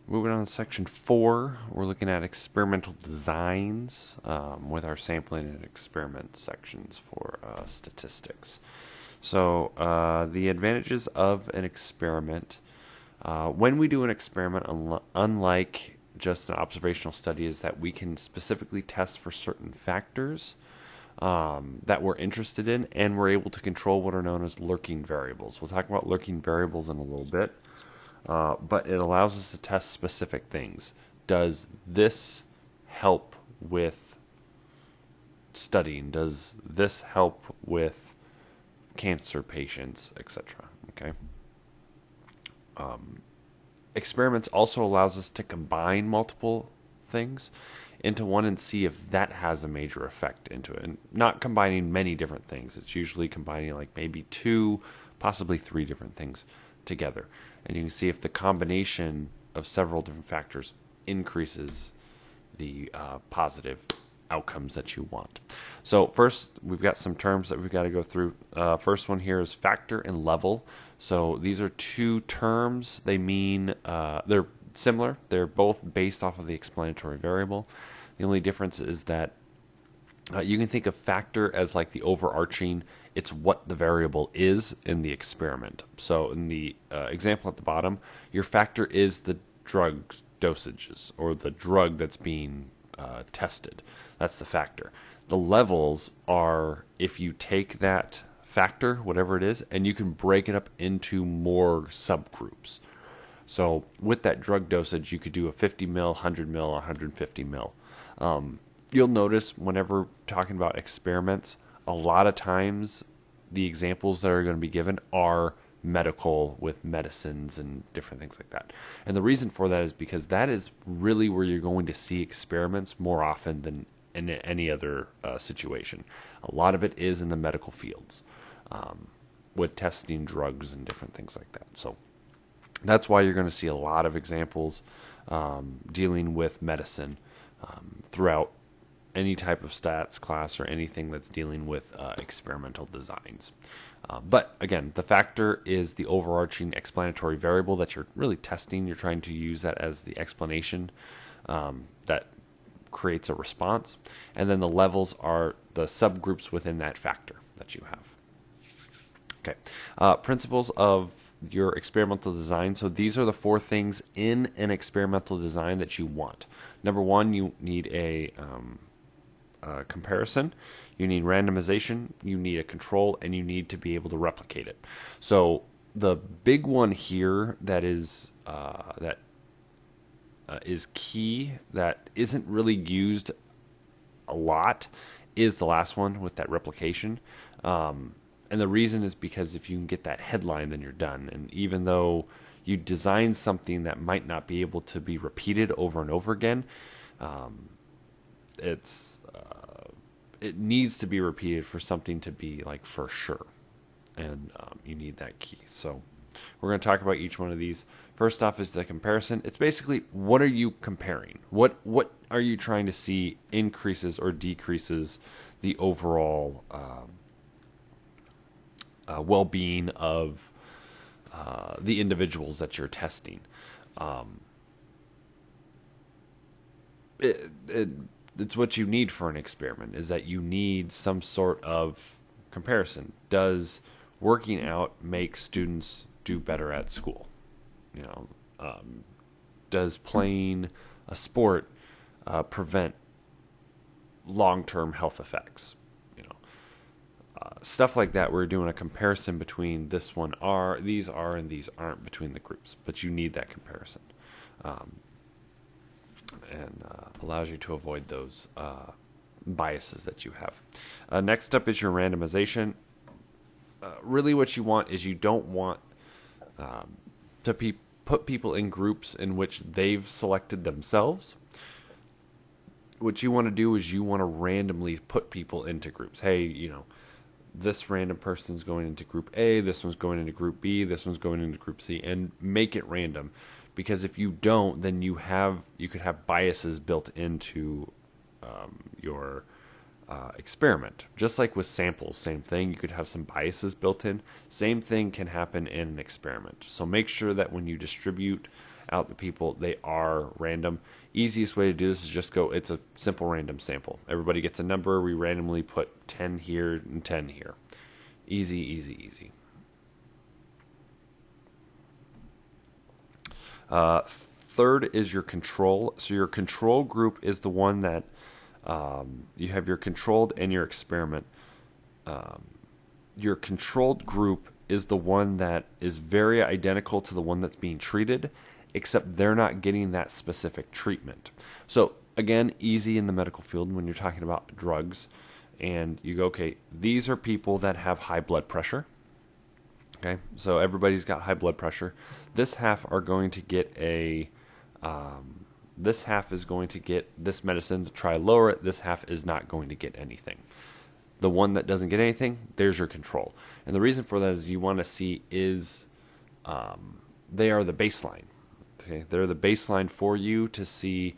Moving on to section 4, we're looking at experimental designs with our sampling and experiment sections for statistics. So, the advantages of an experiment. When we do an experiment, unlike just an observational study, is that we can specifically test for certain factors that we're interested in, and we're able to control what are known as lurking variables. We'll talk about lurking variables in a little bit. But it allows us to test specific things. Does this help with studying? Does this help with cancer patients, etc.? Okay. Experiments also allows us to combine multiple things into one and see if that has a major effect into it. And not combining many different things. It's usually combining like maybe 2, possibly 3 different things together. And you can see if the combination of several different factors increases the positive outcomes that you want. So first, we've got some terms that we've got to go through. First one here is factor and level. So these are 2 terms. They mean they're similar. They're both based off of the explanatory variable. The only difference is that you can think of factor as like the overarching, it's what the variable is in the experiment. So in the example at the bottom, your factor is the drug dosages or the drug that's being tested. That's the factor. The levels are if you take that factor, whatever it is, and you can break it up into more subgroups. So with that drug dosage, you could do a 50 mil, 100 mil, 150 mil. You'll notice whenever talking about experiments, a lot of times the examples that are going to be given are medical with medicines and different things like that. And the reason for that is because that is really where you're going to see experiments more often than in any other situation. A lot of it is in the medical fields with testing drugs and different things like that. So that's why you're going to see a lot of examples dealing with medicine throughout any type of stats class or anything that's dealing with experimental designs. But again, the factor is the overarching explanatory variable that you're really testing. You're trying to use that as the explanation that creates a response. And then the levels are the subgroups within that factor that you have. Okay. Principles of your experimental design. So these are the 4 things in an experimental design that you want. Number 1, you need a comparison, you need randomization, you need a control, and you need to be able to replicate it. So the big one here that is key, that isn't really used a lot, is the last one with that replication. And the reason is because if you can get that headline, then you're done. And even though you design something that might not be able to be repeated over and over again, it needs to be repeated for something to be like for sure. And you need that key. So we're going to talk about each one of these. First off is the comparison. It's basically, what are you comparing? What are you trying to see increases or decreases the overall well-being of the individuals that you're testing? It's what you need for an experiment, is that you need some sort of comparison. Does working out make students do better at school? Does playing a sport prevent long-term health effects? Stuff like that. We're doing a comparison between these are, and these aren't between the groups, but you need that comparison. And allows you to avoid those biases that you have. Next up is your randomization. Really what you want is you don't want to put people in groups in which they've selected themselves. What you want to do is you want to randomly put people into groups. Hey, this random person's going into group A, this one's going into group B, this one's going into group C, and make it random. Because if you don't, then you could have biases built into your experiment. Just like with samples, same thing. You could have some biases built in. Same thing can happen in an experiment. So make sure that when you distribute out the people, they are random. Easiest way to do this is just go, it's a simple random sample. Everybody gets a number. We randomly put 10 here and 10 here. Easy, easy, easy. Third is your control. So your control group is the one that you have your controlled and your experiment. Your controlled group is the one that is very identical to the one that's being treated, except they're not getting that specific treatment. So again, easy in the medical field when you're talking about drugs, and you go, okay, these are people that have high blood pressure. Okay, so everybody's got high blood pressure. This half are going to get this half is going to get this medicine to try lower it. This half is not going to get anything. The one that doesn't get anything, there's your control. And the reason for that is you want to see is they are the baseline. Okay, they're the baseline for you to see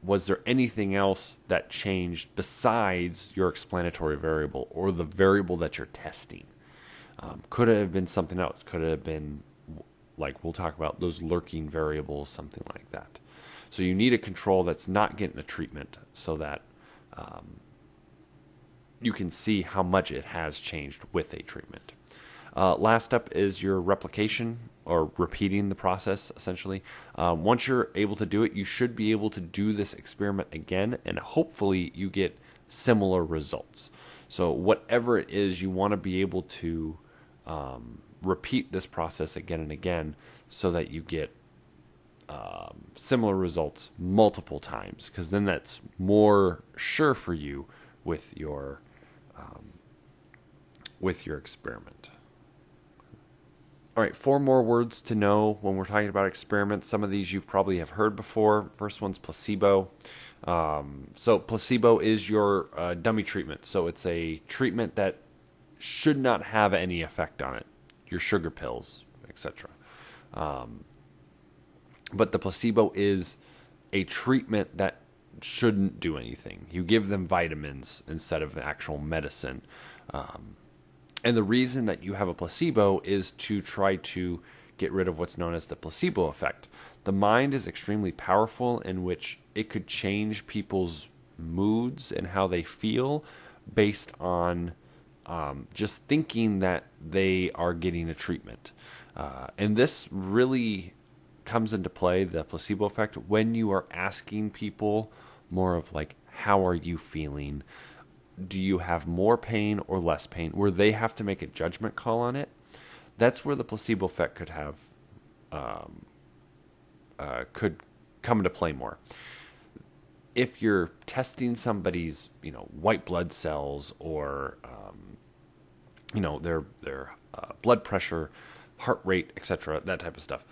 was there anything else that changed besides your explanatory variable or the variable that you're testing. Could it have been something else? Could it have been, like we'll talk about, those lurking variables, something like that. So you need a control that's not getting a treatment so that you can see how much it has changed with a treatment. Last up is your replication, or repeating the process, essentially. Once you're able to do it, you should be able to do this experiment again, and hopefully you get similar results. So whatever it is, you want to be able to repeat this process again and again so that you get similar results multiple times, because then that's more sure for you with your experiment. All right, 4 more words to know when we're talking about experiments. Some of these you probably have heard before. First one's placebo. So placebo is your dummy treatment. So it's a treatment that should not have any effect on it. Your sugar pills, etc. But the placebo is a treatment that shouldn't do anything. You give them vitamins instead of actual medicine. And the reason that you have a placebo is to try to get rid of what's known as the placebo effect. The mind is extremely powerful, in which it could change people's moods and how they feel based on just thinking that they are getting a treatment. And this really comes into play, the placebo effect, when you are asking people more of like, how are you feeling? Do you have more pain or less pain? Where they have to make a judgment call on it. That's where the placebo effect could have could come into play more. If you're testing somebody's, white blood cells or their blood pressure, heart rate, etc., that type of stuff,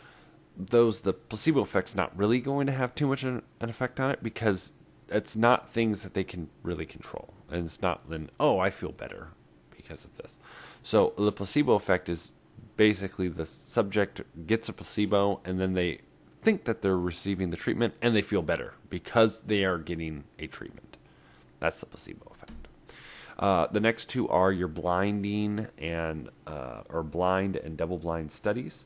the placebo effect's not really going to have too much an effect on it, because it's not things that they can really control. And it's not then, oh, I feel better because of this. So the placebo effect is basically the subject gets a placebo and then they think that they're receiving the treatment and they feel better because they are getting a treatment. That's the placebo effect. The next two are your blinding and or blind and double-blind studies.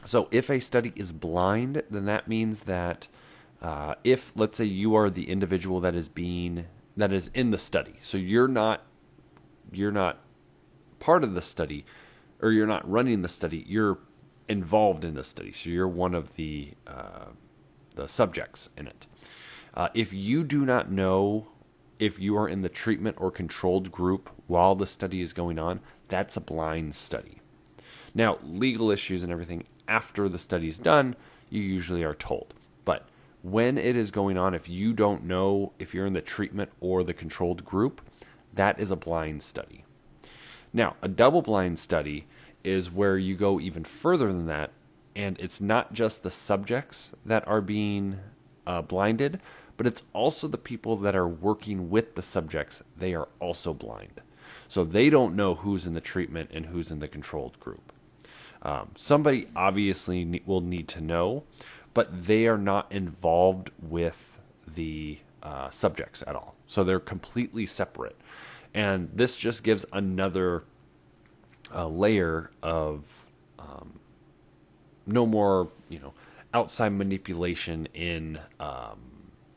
So if a study is blind, then that means that if, let's say, you are the individual that is in the study, so you're not part of the study, or you're not running the study, you're involved in the study, so you're one of the subjects in it. If you do not know if you are in the treatment or controlled group while the study is going on, that's a blind study. Now, legal issues and everything after the study's done, you usually are told. But when it is going on, if you don't know if you're in the treatment or the controlled group, that is a blind study. Now, a double-blind study is where you go even further than that, and it's not just the subjects that are being blinded, but it's also the people that are working with the subjects. They are also blind. So they don't know who's in the treatment and who's in the controlled group. Somebody obviously will need to know, but they are not involved with the subjects at all. So they're completely separate. And this just gives another layer of no more, outside manipulation in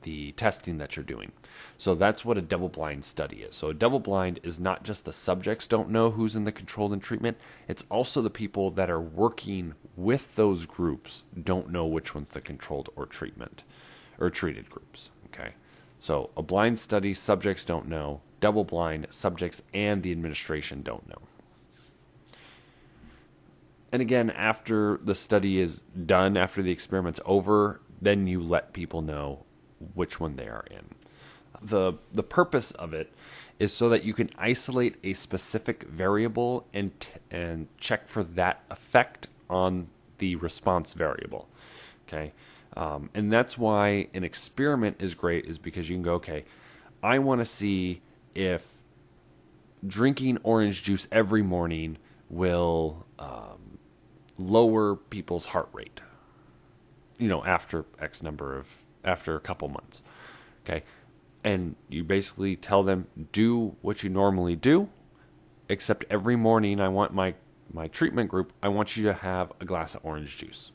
the testing that you're doing. So that's what a double-blind study is. So a double-blind is not just the subjects don't know who's in the controlled and treatment, it's also the people that are working with those groups don't know which one's the controlled or treatment or treated groups. Okay. So a blind study, subjects don't know. Double-blind, subjects and the administration don't know. And again, after the study is done, after the experiment's over, then you let people know which one they are in. The purpose of it is so that you can isolate a specific variable and check for that effect on the response variable. Okay, and that's why an experiment is great, is because you can go, okay, I want to see if drinking orange juice every morning will lower people's heart rate, after after a couple months. Okay. And you basically tell them, do what you normally do, except every morning I want my treatment group, I want you to have a glass of orange juice.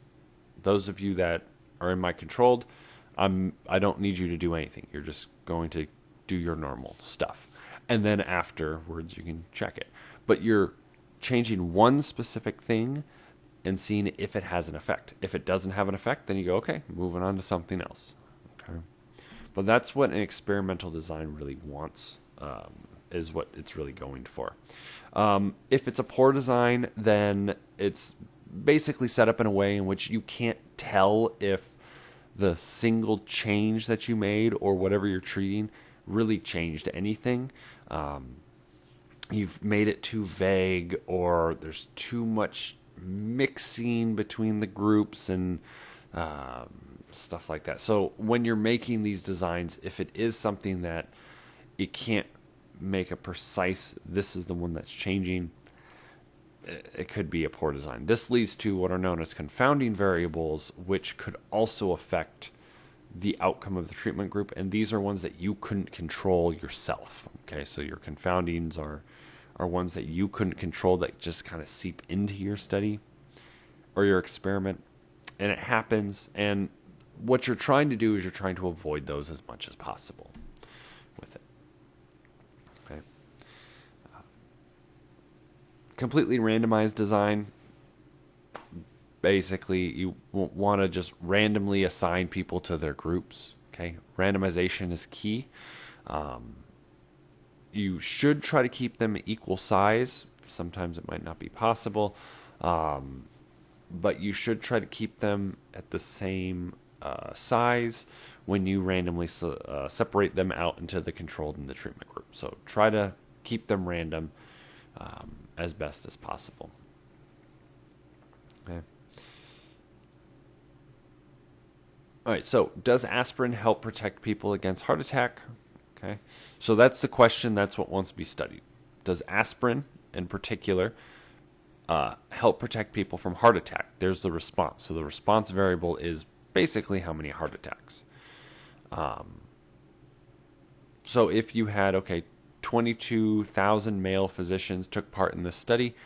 Those of you that are in my controlled, I don't need you to do anything. You're just going to do your normal stuff. And then afterwards you can check it. But you're changing one specific thing and seeing if it has an effect. If it doesn't have an effect, then you go, okay, moving on to something else. Okay. But that's what an experimental design really wants, is what it's really going for. If it's a poor design, then it's basically set up in a way in which you can't tell if the single change that you made or whatever you're treating really changed anything. You've made it too vague, or there's too much mixing between the groups and stuff like that. So when you're making these designs, if it is something that it can't make a precise, this is the one that's changing, it could be a poor design. This leads to what are known as confounding variables, which could also affect the outcome of the treatment group. And these are ones that you couldn't control yourself. Okay, so your confoundings are ones that you couldn't control, that just kind of seep into your study or your experiment. And it happens. And what you're trying to do is you're trying to avoid those as much as possible with it. Okay. Completely randomized design. Basically, you want to just randomly assign people to their groups. Okay. Randomization is key. You should try to keep them equal size. Sometimes it might not be possible. But you should try to keep them at the same size when you randomly separate them out into the controlled and the treatment group. So try to keep them random as best as possible. Okay. All right, so does aspirin help protect people against heart attack? Okay, so that's the question. That's what wants to be studied. Does aspirin, in particular, help protect people from heart attack? There's the response. So the response variable is basically how many heart attacks. So if you had, 22,000 male physicians took part in this study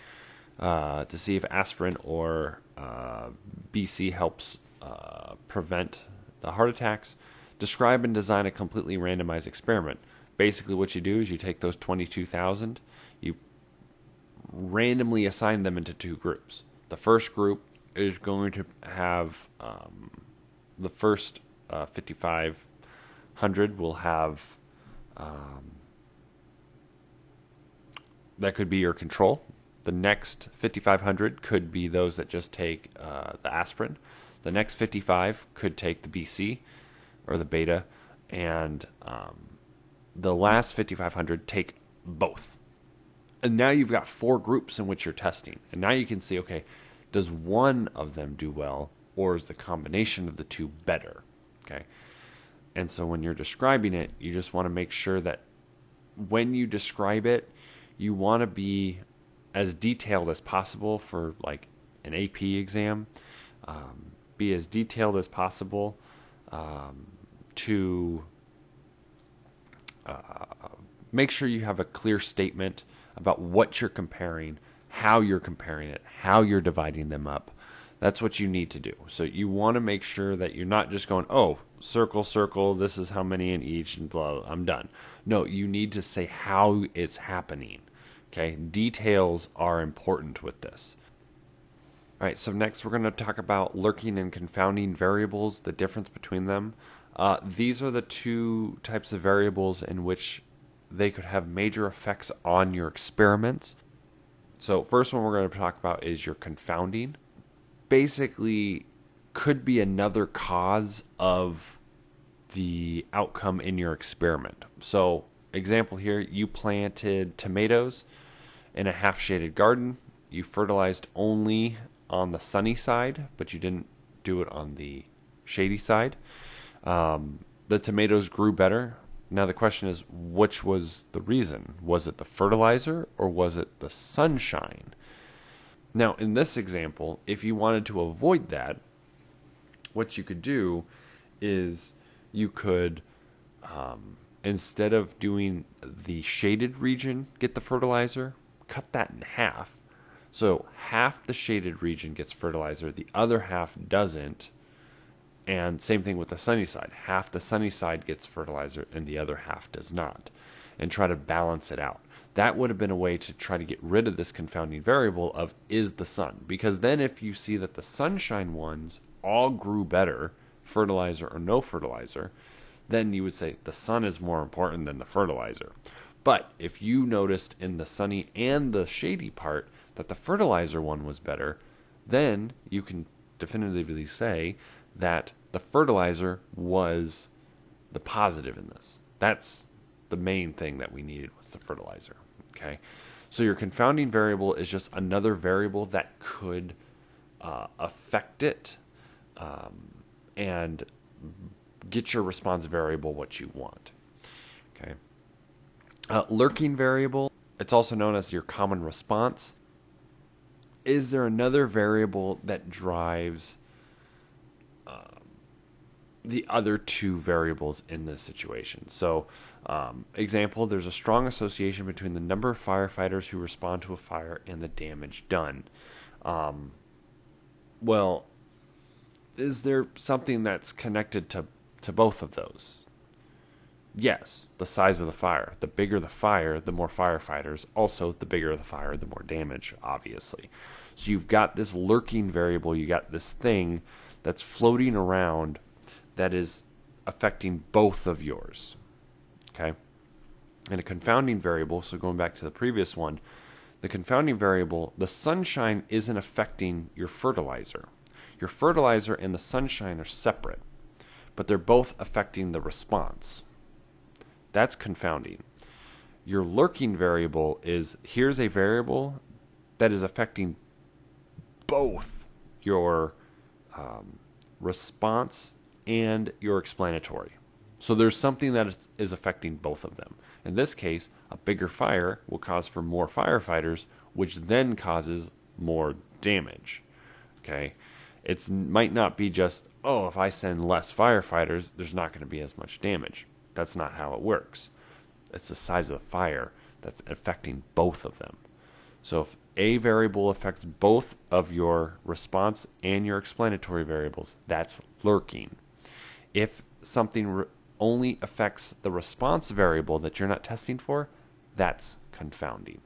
to see if aspirin or BC helps prevent the heart attacks, describe and design a completely randomized experiment. Basically what you do is you take those 22,000, you randomly assign them into two groups. The first group is going to have the first 5,500 will have that could be your control. The next 5,500 could be those that just take the aspirin. The next 55 could take the BC or the beta, and the last 5,500 take both. And now you've got four groups in which you're testing. And now you can see, does one of them do well, or is the combination of the two better? Okay. And so when you're describing it, you just want to make sure that when you describe it, you want to be as detailed as possible for like an AP exam. Be as detailed as possible to make sure you have a clear statement about what you're comparing, how you're comparing it, how you're dividing them up, That's what you need to do. So you want to make sure that you're not just going, oh, circle, circle, this is how many in each, and blah, I'm done. No, you need to say how it's happening. Okay, details are important with this. All right, so next we're going to talk about lurking and confounding variables, the difference between them. These are the two types of variables in which they could have major effects on your experiments. So first one we're going to talk about is your confounding. Basically, could be another cause of the outcome in your experiment. So example here, you planted tomatoes in a half shaded garden. You fertilized only on the sunny side, but you didn't do it on the shady side. The tomatoes grew better. Now the question is, which was the reason? Was it the fertilizer or was it the sunshine? Now in this example, if you wanted to avoid that, what you could do is you could, instead of doing the shaded region get the fertilizer, cut that in half. So half the shaded region gets fertilizer, the other half doesn't. And same thing with the sunny side. Half the sunny side gets fertilizer and the other half does not. And try to balance it out. That would have been a way to try to get rid of this confounding variable of is the sun. Because then if you see that the sunshine ones all grew better, fertilizer or no fertilizer, then you would say the sun is more important than the fertilizer. But if you noticed in the sunny and the shady part that the fertilizer one was better, then you can definitively say that the fertilizer was the positive in this. That's the main thing that we needed was the fertilizer. Okay, so your confounding variable is just another variable that could affect it and get your response variable what you want. Okay, lurking variable, it's also known as your common response. Is there another variable that drives the other two variables in this situation? So, example, there's a strong association between the number of firefighters who respond to a fire and the damage done. Well, is there something that's connected to both of those? Yes, the size of the fire. The bigger the fire, the more firefighters. Also, the bigger the fire, the more damage, obviously. So you've got this lurking variable, you got this thing that's floating around that is affecting both of yours. Okay? And a confounding variable, so going back to the previous one, the confounding variable, the sunshine isn't affecting your fertilizer. Your fertilizer and the sunshine are separate, but they're both affecting the response. That's confounding. Your lurking variable is, here's a variable that is affecting both your response and your explanatory. So there's something that is affecting both of them. In this case, a bigger fire will cause for more firefighters, which then causes more damage. Okay? It might not be just, oh, if I send less firefighters, there's not going to be as much damage. That's not how it works. It's the size of the fire that's affecting both of them. So if a variable affects both of your response and your explanatory variables, that's lurking. If something only affects the response variable that you're not testing for, that's confounding.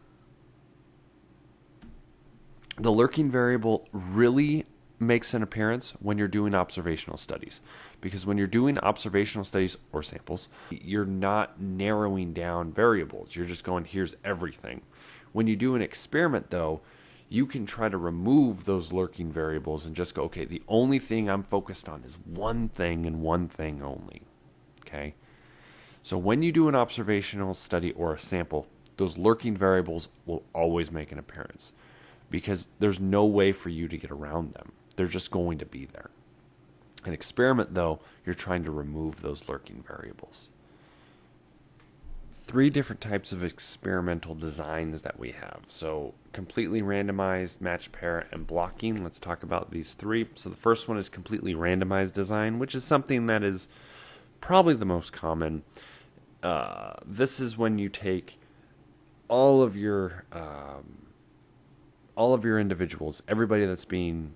The lurking variable really makes an appearance when you're doing observational studies. Because when you're doing observational studies or samples, you're not narrowing down variables. You're just going, here's everything. When you do an experiment, though, you can try to remove those lurking variables and just go, okay, the only thing I'm focused on is one thing and one thing only. Okay? So when you do an observational study or a sample, those lurking variables will always make an appearance because there's no way for you to get around them. They're just going to be there. An experiment, though, you're trying to remove those lurking variables. 3 different types of experimental designs that we have. So completely randomized, match pair, and blocking. Let's talk about these 3. So the first one is completely randomized design, which is something that is probably the most common. This is when you take all of your individuals, everybody that's being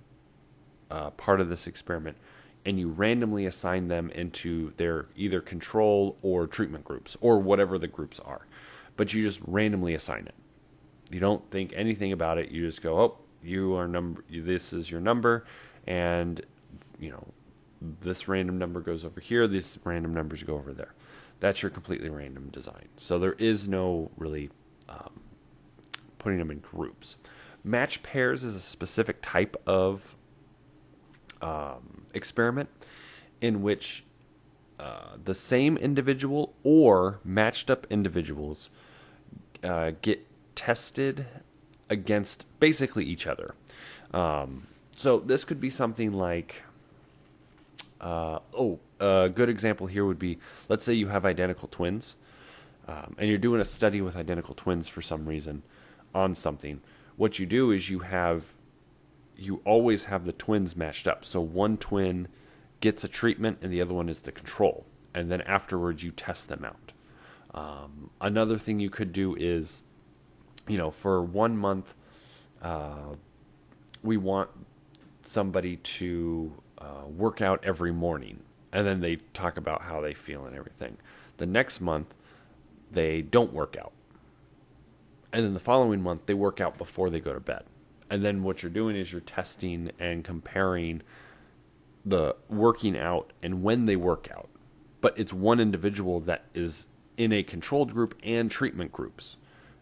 part of this experiment, and you randomly assign them into their either control or treatment groups or whatever the groups are. But you just randomly assign it. You don't think anything about it. You just go, oh, you are number. This is your number, and you know this random number goes over here. These random numbers go over there. That's your completely random design. So there is no really putting them in groups. Match pairs is a specific type of experiment in which the same individual or matched up individuals get tested against basically each other. So this could be something like, a good example here would be, let's say you have identical twins, and you're doing a study with identical twins for some reason on something. What you do is you always have the twins matched up. So one twin gets a treatment and the other one is the control. And then afterwards you test them out. Another thing you could do is, for 1 month, we want somebody to work out every morning. And then they talk about how they feel and everything. The next month, they don't work out. And then the following month, they work out before they go to bed. And then what you're doing is you're testing and comparing the working out and when they work out. But it's one individual that is in a controlled group and treatment groups,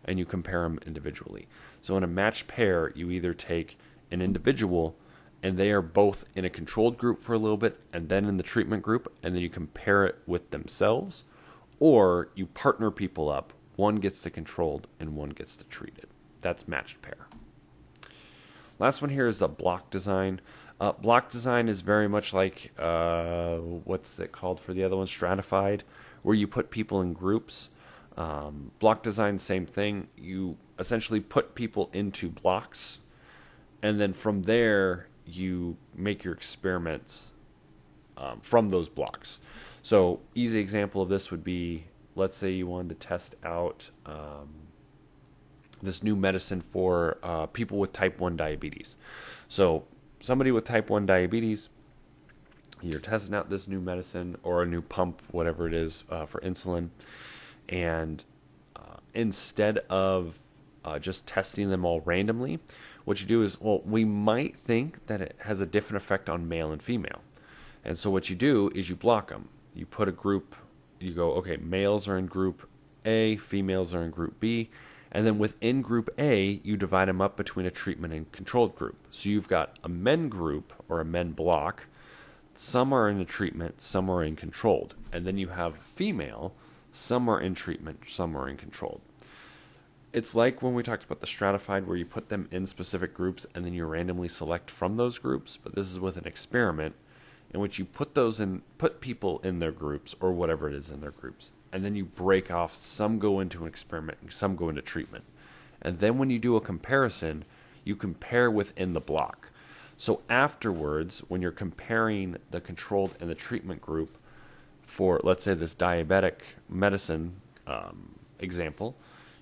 and you compare them individually. So in a matched pair, you either take an individual and they are both in a controlled group for a little bit and then in the treatment group, and then you compare it with themselves, or you partner people up. One gets the controlled and one gets the treated. That's matched pair. Last one here is a block design. Block design is very much like, what's it called for the other one? Stratified, where you put people in groups. Block design, same thing. You essentially put people into blocks, and then from there you make your experiments from those blocks. So easy example of this would be, let's say you wanted to test out this new medicine for people with type 1 diabetes. So somebody with type 1 diabetes, you're testing out this new medicine or a new pump, whatever it is, for insulin. And instead of just testing them all randomly, what you do is, we might think that it has a different effect on male and female. And so what you do is you block them. You put a group, you go, okay, males are in group A, females are in group B, and then within group A, you divide them up between a treatment and controlled group. So you've got a men group or a men block. Some are in the treatment, some are in controlled. And then you have female, some are in treatment, some are in controlled. It's like when we talked about the stratified, where you put them in specific groups and then you randomly select from those groups. But this is with an experiment in which you put people in their groups or whatever it is in their groups. And then you break off. Some go into an experiment and some go into treatment. And then when you do a comparison, you compare within the block. So afterwards, when you're comparing the controlled and the treatment group for, let's say, this diabetic medicine example,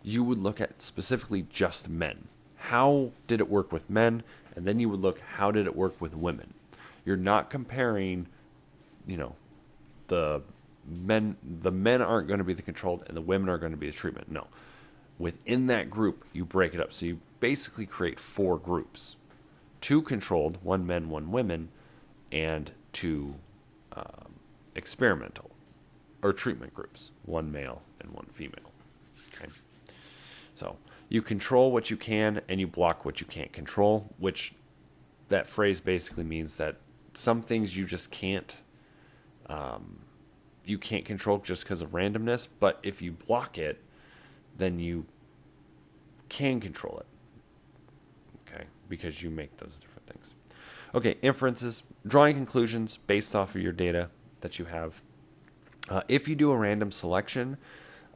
you would look at specifically just men. How did it work with men? And then you would look, how did it work with women? You're not comparing, the men aren't going to be the controlled and the women are going to be the treatment. No. Within that group, you break it up. So you basically create 4 groups. 2 controlled, 1 men, 1 women, and 2 experimental or treatment groups, 1 male and 1 female. Okay. So you control what you can and you block what you can't control, which that phrase basically means that some things you just can't control just because of randomness, but if you block it, then you can control it. Okay, because you make those different things. Okay, inferences, drawing conclusions based off of your data that you have. If you do a random selection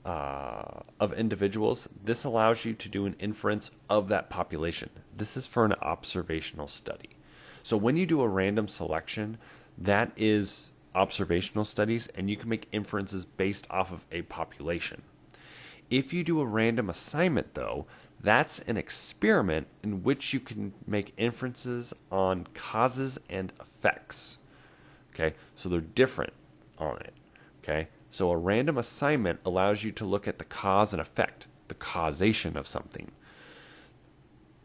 of individuals, this allows you to do an inference of that population. This is for an observational study. So when you do a random selection, that is observational studies, and you can make inferences based off of a population. If you do a random assignment, though, That's an experiment in which you can make inferences on causes and effects. Okay, so they're different on it. Okay, so a random assignment allows you to look at the cause and effect, the causation of something.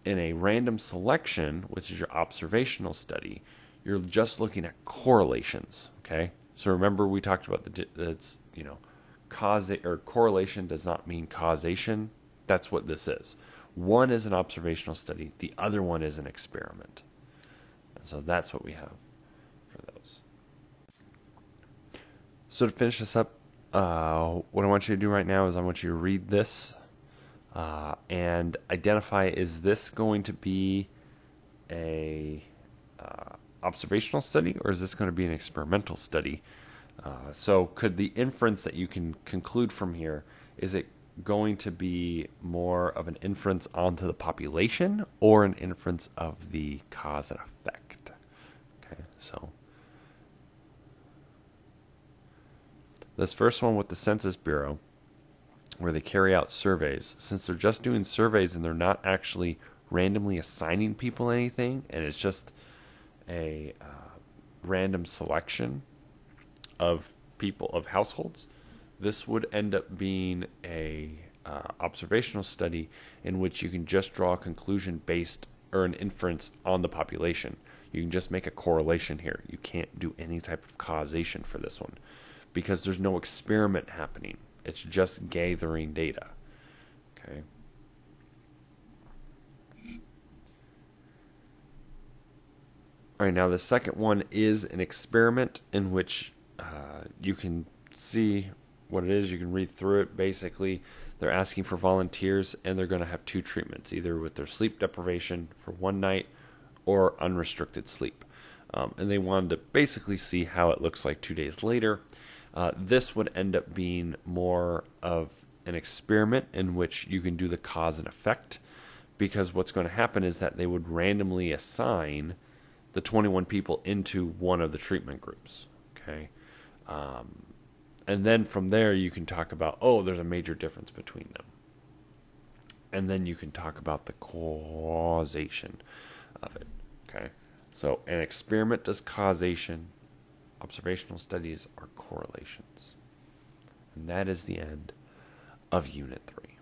In a random selection, which is your observational study, you're just looking at correlations. Okay, so remember we talked about it's cause or correlation does not mean causation. That's what this is. One is an observational study, the other one is an experiment. And so that's what we have for those. So to finish this up, what I want you to do right now is I want you to read this and identify, is this going to be a observational study or is this going to be an experimental study? So could the inference that you can conclude from here, is it going to be more of an inference onto the population or an inference of the cause and effect? Okay, so this first one with the Census Bureau, where they carry out surveys, since they're just doing surveys and they're not actually randomly assigning people anything, and it's just a random selection of people, of households, this would end up being a observational study in which you can just draw a conclusion based or an inference on the population. You can just make a correlation here. You can't do any type of causation for this one because there's no experiment happening. It's just gathering data. Okay. All right, now the second one is an experiment in which you can see what it is. You can read through it. Basically, they're asking for volunteers, and they're going to have two treatments, either with their sleep deprivation for one night or unrestricted sleep. And they wanted to basically see how it looks like 2 days later. This would end up being more of an experiment in which you can do the cause and effect, because what's going to happen is that they would randomly assign the 21 people into one of the treatment groups. Okay. And then from there you can talk about, oh, there's a major difference between them. And then you can talk about the causation of it. Okay. So an experiment does causation. Observational studies are correlations. And that is the end of Unit 3.